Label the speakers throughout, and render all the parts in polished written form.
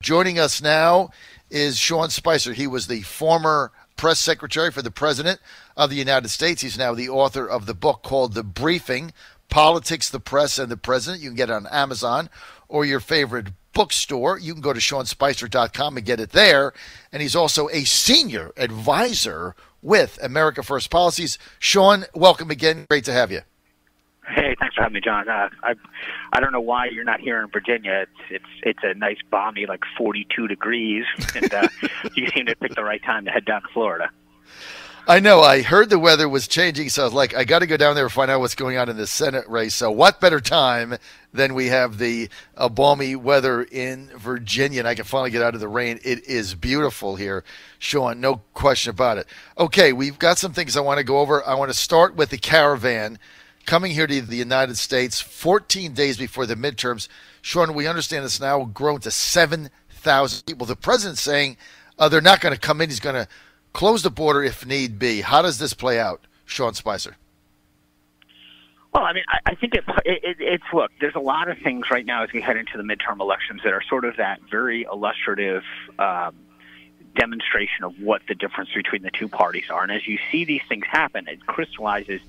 Speaker 1: Joining us now is Sean Spicer. He was the former press secretary for the President of the United States. He's now the author of the book called The Briefing, Politics, the Press, and the President. You can get it on Amazon or your favorite bookstore. You can go to SeanSpicer.com and get it there. And he's also a senior advisor with America First Policies. Sean, welcome again. Great to have you.
Speaker 2: Hey, thanks for having me, John. I don't know why you're not here in Virginia. It's a nice balmy, like 42 degrees, and you seem to pick the right time to head down to Florida.
Speaker 1: I know. I heard the weather was changing, so I was like, I got to go down there and find out what's going on in the Senate race. So what better time than we have the balmy weather in Virginia, and I can finally get out of the rain. It is beautiful here, Sean, no question about it. Okay, we've got some things I want to go over. I want to start with the Caravan coming here to the United States 14 days before the midterms. Sean, we understand it's now grown to 7,000 people. The president's saying they're not going to come in. He's going to close the border if need be. How does this play out, Sean Spicer?
Speaker 2: Well, I mean, I think it's look, there's a lot of things right now as we head into the midterm elections that are sort of that very illustrative demonstration of what the difference between the two parties are. And as you see these things happen, it crystallizes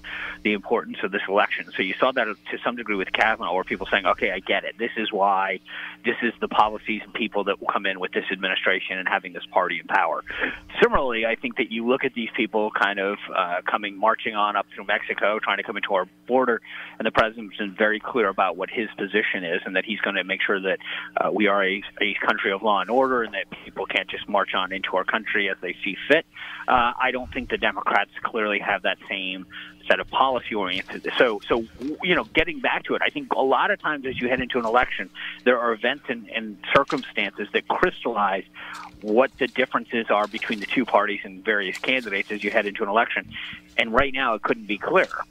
Speaker 2: the importance of this election. So you saw that to some degree with Kavanaugh, where people saying, okay, I get it. This is why, this is the policies and people that will come in with this administration and having this party in power. Similarly, I think that you look at these people kind of marching on up through Mexico, trying to come into our border, and the president's been very clear about what his position is and that he's going to make sure that we are a country of law and order and that people can't just march on into our country as they see fit. I don't think the Democrats clearly have that same set of policy oriented. So getting back to it, I think a lot of times as you head into an election, there are events and circumstances that crystallize what the differences are between the two parties and various candidates as you head into an election. And right now, it couldn't be clearer.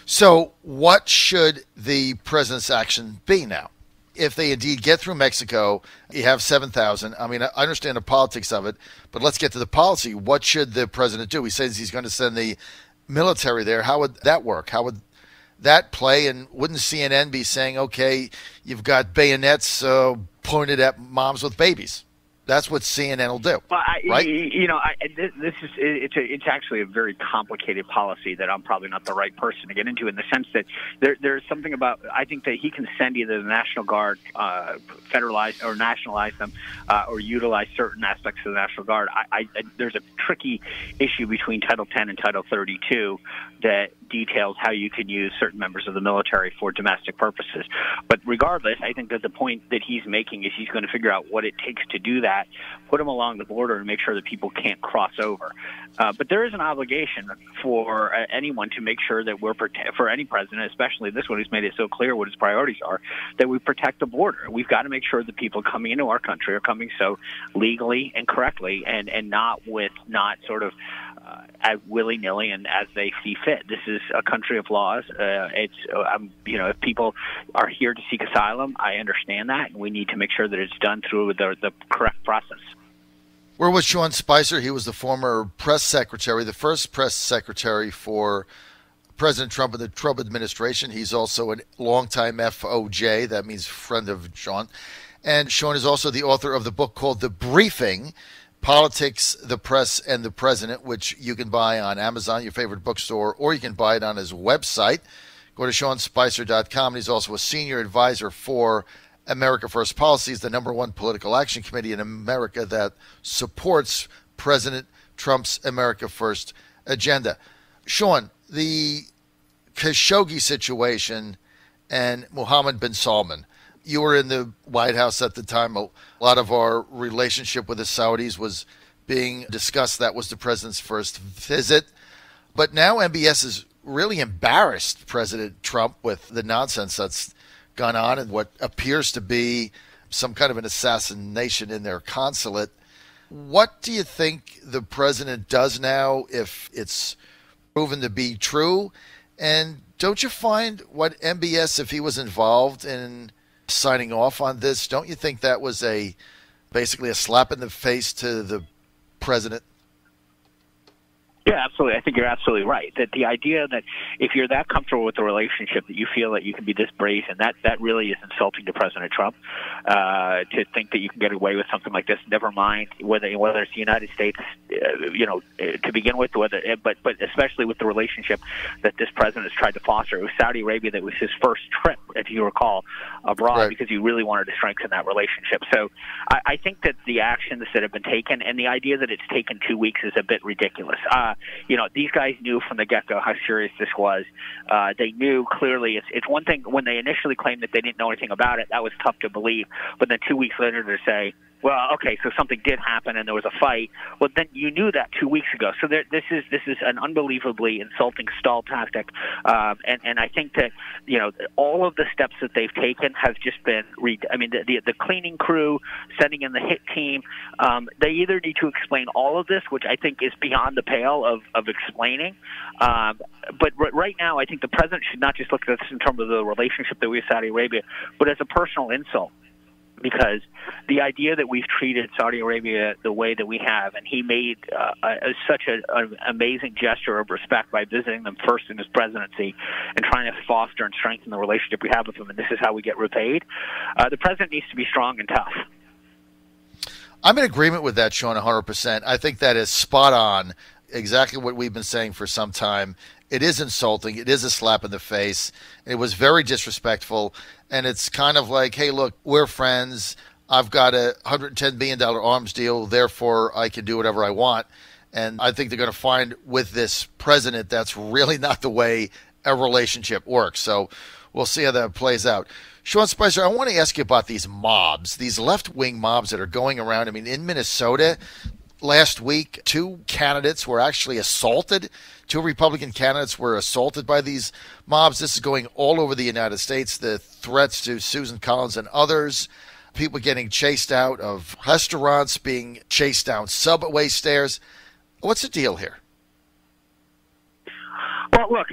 Speaker 1: So what should the president's action be now? If they indeed get through Mexico, you have 7,000. I mean, I understand the politics of it, but let's get to the policy. What should the president do? He says he's going to send the military there. How would that work? How would that play? And wouldn't CNN be saying, okay, you've got bayonets pointed at moms with babies? That's what CNN will do,
Speaker 2: well,
Speaker 1: right?
Speaker 2: It's actually a very complicated policy that I'm probably not the right person to get into, in the sense that there's something about, I think that he can send either the National Guard, federalize or nationalize them, or utilize certain aspects of the National Guard. There's a tricky issue between Title 10 and Title 32 that details how you can use certain members of the military for domestic purposes. But regardless, I think that the point that he's making is he's going to figure out what it takes to do that, put them along the border and make sure that people can't cross over. But there is an obligation for anyone to make sure that for any president, especially this one who's made it so clear what his priorities are, that we protect the border. We've got to make sure that people coming into our country are coming so legally and correctly and not sort of as willy-nilly and as they see fit. This is a country of laws. If people are here to seek asylum, I understand that, and we need to make sure that it's done through the correct process.
Speaker 1: Where was Sean Spicer? He was the former press secretary, the first press secretary for President Trump and the Trump administration. He's also a longtime FOJ. That means friend of Sean. And Sean is also the author of the book called The Briefing, Politics, the Press, and the President, which you can buy on Amazon, your favorite bookstore, or you can buy it on his website. Go to SeanSpicer.com. He's also a senior advisor for America First Policies, the #1 political action committee in America that supports President Trump's America First agenda. Sean, the Khashoggi situation and Mohammed bin Salman. You were in the White House at the time. A lot of our relationship with the Saudis was being discussed. That was the president's first visit. But now MBS has really embarrassed President Trump with the nonsense that's gone on and what appears to be some kind of an assassination in their consulate. What do you think the president does now if it's proven to be true? And don't you find what MBS, if he was involved in signing off on this, don't you think that was basically a slap in the face to the president?
Speaker 2: Yeah, absolutely. I think you're absolutely right. That the idea that if you're that comfortable with the relationship that you feel that you can be this brazen, that really is insulting to President Trump. To think that you can get away with something like this, never mind whether it's the United States, to begin with, but especially with the relationship that this president has tried to foster. It was Saudi Arabia that was his first trip, if you recall, abroad, right, because he really wanted to strengthen that relationship. So I think that the actions that have been taken and the idea that it's taken 2 weeks is a bit ridiculous. These guys knew from the get-go how serious this was. They knew clearly. It's one thing when they initially claimed that they didn't know anything about it. That was tough to believe. But then 2 weeks later to say, well, okay, so something did happen and there was a fight. Well, then you knew that 2 weeks ago. So this is an unbelievably insulting stall tactic. And I think that all of the steps that they've taken have just been. The cleaning crew, sending in the hit team. They either need to explain all of this, which I think is beyond the pale of explaining. But right now, I think the president should not just look at this in terms of the relationship that we have with Saudi Arabia, but as a personal insult. Because the idea that we've treated Saudi Arabia the way that we have, and he made such an amazing gesture of respect by visiting them first in his presidency and trying to foster and strengthen the relationship we have with them, and this is how we get repaid. The president needs to be strong and tough.
Speaker 1: I'm in agreement with that, Sean, 100%. I think that is spot on, exactly what we've been saying for some time. It is insulting. It is a slap in the face. It was very disrespectful. And it's kind of like, hey, look, we're friends. I've got a $110 billion arms deal. Therefore, I can do whatever I want. And I think they're going to find with this president that's really not the way a relationship works. So we'll see how that plays out. Sean Spicer, I want to ask you about these mobs, these left-wing mobs that are going around. I mean, in Minnesota, last week, 2 candidates were actually assaulted. 2 Republican candidates were assaulted by these mobs. This is going all over the United States. The threats to Susan Collins and others, people getting chased out of restaurants, being chased down subway stairs. What's the deal here?
Speaker 2: Well, look,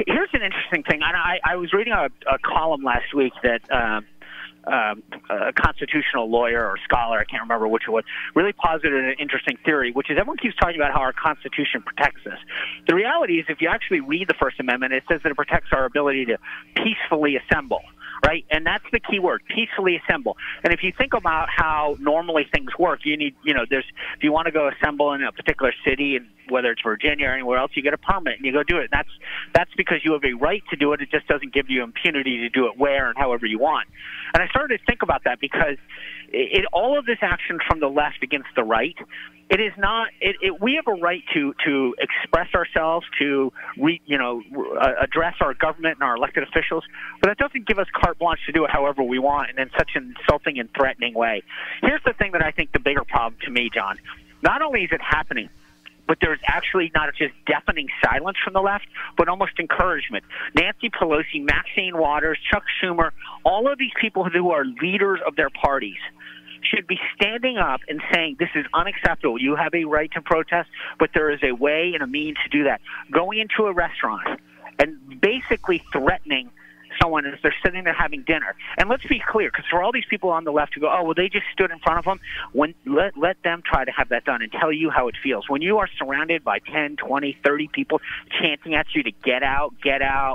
Speaker 2: here's an interesting thing. I was reading a column last week that a constitutional lawyer or scholar, I can't remember which it was, really posited an interesting theory, which is everyone keeps talking about how our Constitution protects us. The reality is, if you actually read the First Amendment, it says that it protects our ability to peacefully assemble, right? And that's the key word, peacefully assemble. And if you think about how normally things work, you need, if you want to go assemble in a particular city, and whether it's Virginia or anywhere else, you get a permit and you go do it. That's because you have a right to do it. It just doesn't give you impunity to do it where and however you want. And I started to think about that because all of this action from the left against the right, it is not. We have a right to express ourselves, to address our government and our elected officials, but that doesn't give us carte blanche to do it however we want and in such an insulting and threatening way. Here's the thing that I think the bigger problem to me, John. Not only is it happening, but there's actually not just deafening silence from the left, but almost encouragement. Nancy Pelosi, Maxine Waters, Chuck Schumer, all of these people who are leaders of their parties should be standing up and saying, this is unacceptable. You have a right to protest, but there is a way and a means to do that. Going into a restaurant and basically threatening someone as they're sitting there having dinner. And let's be clear, because for all these people on the left who go, oh, well, they just stood in front of them, let them try to have that done and tell you how it feels. When you are surrounded by 10, 20, 30 people chanting at you to get out,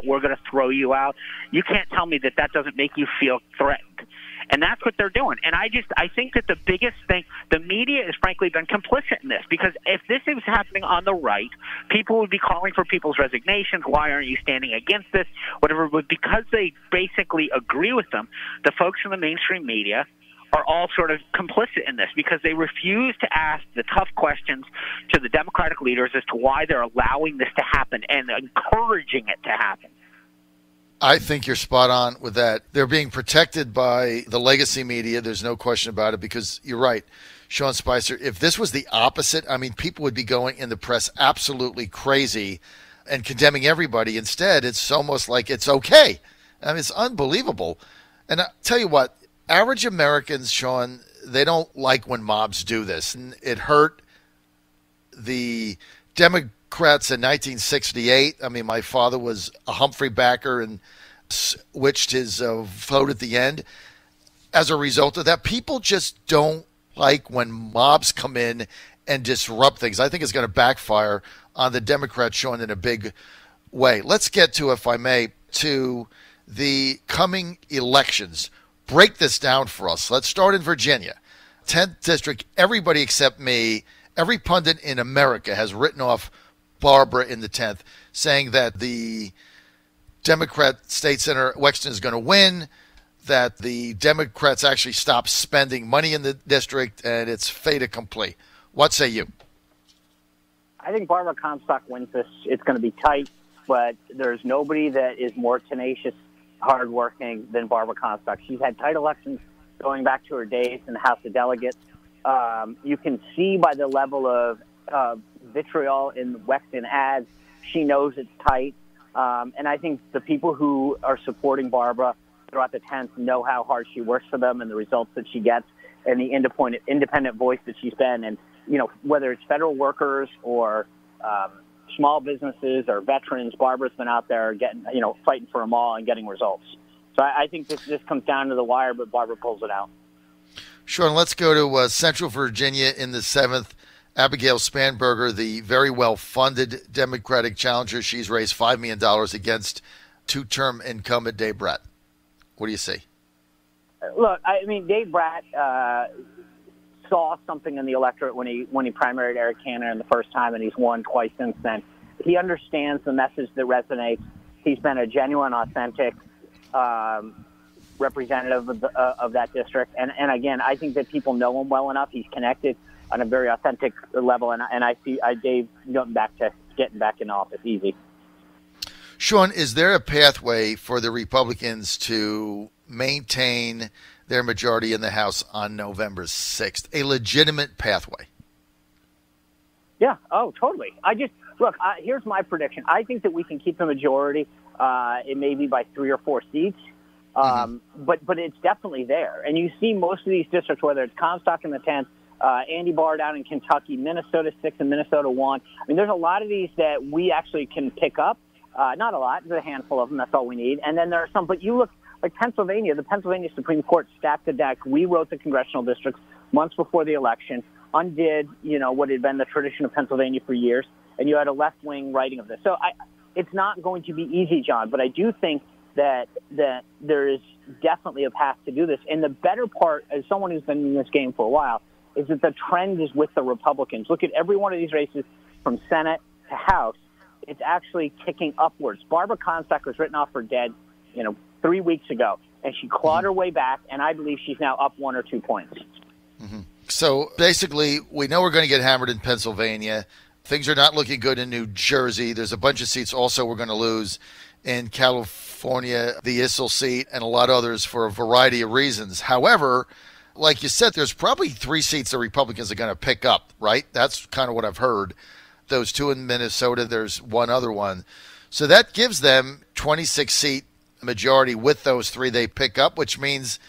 Speaker 2: we're going to throw you out, you can't tell me that doesn't make you feel threatened. And that's what they're doing. And I think that the biggest thing, the media has frankly been complicit in this, because if this was happening on the right, people would be calling for people's resignations. Why aren't you standing against this? Whatever. But because they basically agree with them, the folks in the mainstream media are all sort of complicit in this because they refuse to ask the tough questions to the Democratic leaders as to why they're allowing this to happen and encouraging it to happen.
Speaker 1: I think you're spot on with that. They're being protected by the legacy media. There's no question about it, because you're right, Sean Spicer. If this was the opposite, I mean, people would be going in the press absolutely crazy and condemning everybody. Instead, it's almost like it's okay. I mean, it's unbelievable. And I tell you what, average Americans, Sean, they don't like when mobs do this. And it hurt the Democrats in 1968. I mean, my father was a Humphrey backer and switched his vote at the end. As a result of that, people just don't like when mobs come in and disrupt things. I think it's going to backfire on the Democrats, Sean, in a big way. Let's get to, if I may, to the coming elections. Break this down for us. Let's start in Virginia. 10th District, everybody except me, every pundit in America has written off Barbara in the 10th, saying that the Democrat State Senator Wexton is going to win, that the Democrats actually stop spending money in the district, and it's fait accompli. What say you?
Speaker 3: I think Barbara Comstock wins this. It's going to be tight, but there's nobody that is more tenacious, hardworking than Barbara Comstock. She's had tight elections going back to her days in the House of Delegates. You can see by the level of vitriol in Wexton ads, she knows it's tight. And I think the people who are supporting Barbara throughout the 10th know how hard she works for them and the results that she gets and the independent voice that she's been. And, you know, whether it's federal workers or small businesses or veterans, Barbara's been out there fighting for them all and getting results. So I think this comes down to the wire, but Barbara pulls it out.
Speaker 1: Sean, let's go to Central Virginia in the 7th. Abigail Spanberger, the very well-funded Democratic challenger, she's raised $5 million against two-term incumbent Dave Bratt. What do you see?
Speaker 3: Look, I mean, Dave Bratt saw something in the electorate when he primaried Eric Cantor in the first time, and he's won twice since then. He understands the message that resonates. He's been a genuine, authentic representative of that district. And again, I think that people know him well enough. He's connected on a very authentic level, and I see Dave getting back in office easy.
Speaker 1: Sean, is there a pathway for the Republicans to maintain their majority in the House on November 6th? A legitimate pathway?
Speaker 3: Yeah. Oh, totally. Here's my prediction. I think that we can keep the majority. It may be by 3 or 4 seats, but it's definitely there. And you see most of these districts, whether it's Comstock in the 10th, Andy Barr down in Kentucky, Minnesota 6 and Minnesota 1. I mean, there's a lot of these that we actually can pick up. Not a lot. There's a handful of them. That's all we need. And then there are some. But you look like Pennsylvania. The Pennsylvania Supreme Court stacked the deck. Rewrote the congressional districts months before the election. Undid, what had been the tradition of Pennsylvania for years. And you had a left-wing writing of this. So it's not going to be easy, John. But I do think that there is definitely a path to do this. And the better part, as someone who's been in this game for a while, is that the trend is with the Republicans. Look at every one of these races from Senate to House. It's actually kicking upwards. Barbara Comstock was written off for dead, 3 weeks ago, and she clawed her way back, and I believe she's now up 1 or 2 points.
Speaker 1: Mm-hmm. So basically, we know we're going to get hammered in Pennsylvania. Things are not looking good in New Jersey. There's a bunch of seats also we're going to lose in California, the Issel seat, and a lot of others for a variety of reasons. However, like you said, there's probably 3 seats the Republicans are going to pick up, right? That's kind of what I've heard. Those 2 in Minnesota, there's one other one. So that gives them 26-seat majority with those 3 they pick up, which means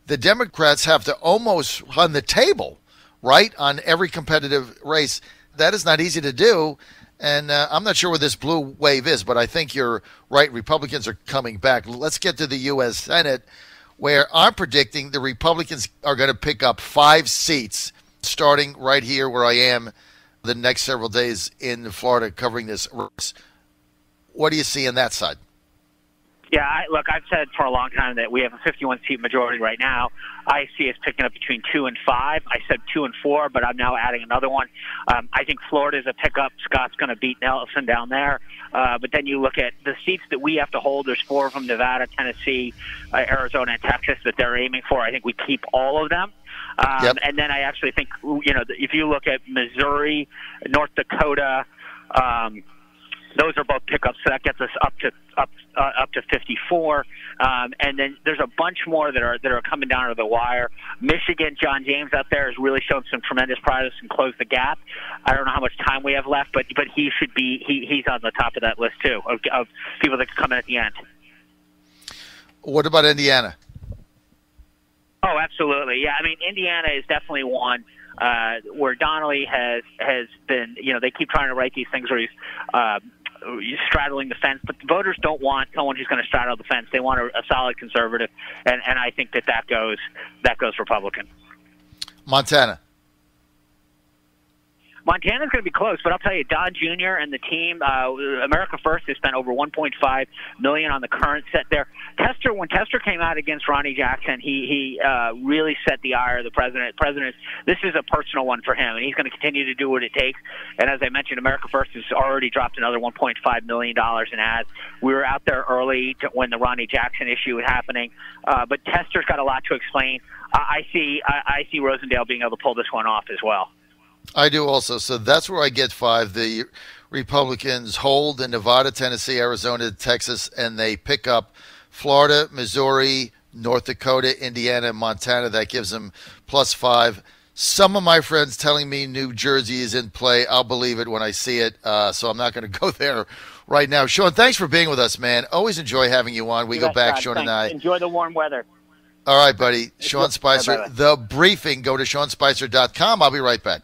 Speaker 1: the Democrats have to almost run the table, right, on every competitive race. That is not easy to do. And I'm not sure where this blue wave is, but I think you're right. Republicans are coming back. Let's get to the U.S. Senate, where I'm predicting the Republicans are going to pick up 5 seats, starting right here where I am the next several days in Florida covering this race. What do you see on that side?
Speaker 2: Yeah, I've said for a long time that we have a 51-seat majority right now. I see us picking up between 2 and 5. I said 2 and 4, but I'm now adding another one. I think Florida is a pickup. Scott's going to beat Nelson down there. But then you look at the seats that we have to hold. There's 4 of them, Nevada, Tennessee, Arizona, and Texas, that they're aiming for. I think we keep all of them.
Speaker 1: Yep.
Speaker 2: And then I actually think, if you look at Missouri, North Dakota, those are both pickups, so that gets us up to 54. And then there's a bunch more that are coming down to the wire. Michigan, John James out there has really shown some tremendous progress and closed the gap. I don't know how much time we have left, but he should be he's on the top of that list too of people that come in at the end.
Speaker 1: What about Indiana?
Speaker 2: Oh, absolutely. Yeah, I mean, Indiana is definitely one where Donnelly has been, they keep trying to write these things where he's straddling the fence, but the voters don't want someone who's going to straddle the fence. They want a solid conservative, and I think that goes Republican.
Speaker 1: Montana.
Speaker 2: Montana's going to be close, but I'll tell you, Don Jr. and the team, America First, has spent over $1.5 million on the current set there. When Tester came out against Ronnie Jackson, he really set the ire of the president. This is a personal one for him, and he's going to continue to do what it takes. And as I mentioned, America First has already dropped another $1.5 million in ads. We were out there early when the Ronnie Jackson issue was happening, but Tester's got a lot to explain. I see Rosendale being able to pull this one off as well.
Speaker 1: I do also. So that's where I get 5. The Republicans hold in Nevada, Tennessee, Arizona, Texas, and they pick up Florida, Missouri, North Dakota, Indiana, and Montana. That gives them +5. Some of my friends telling me New Jersey is in play. I'll believe it when I see it, so I'm not going to go there right now. Sean, thanks for being with us, man. Always enjoy having you on. We go back, Sean and I.
Speaker 3: Enjoy the warm weather.
Speaker 1: All right, buddy. Sean Spicer, The Briefing. Go to SeanSpicer.com. I'll be right back.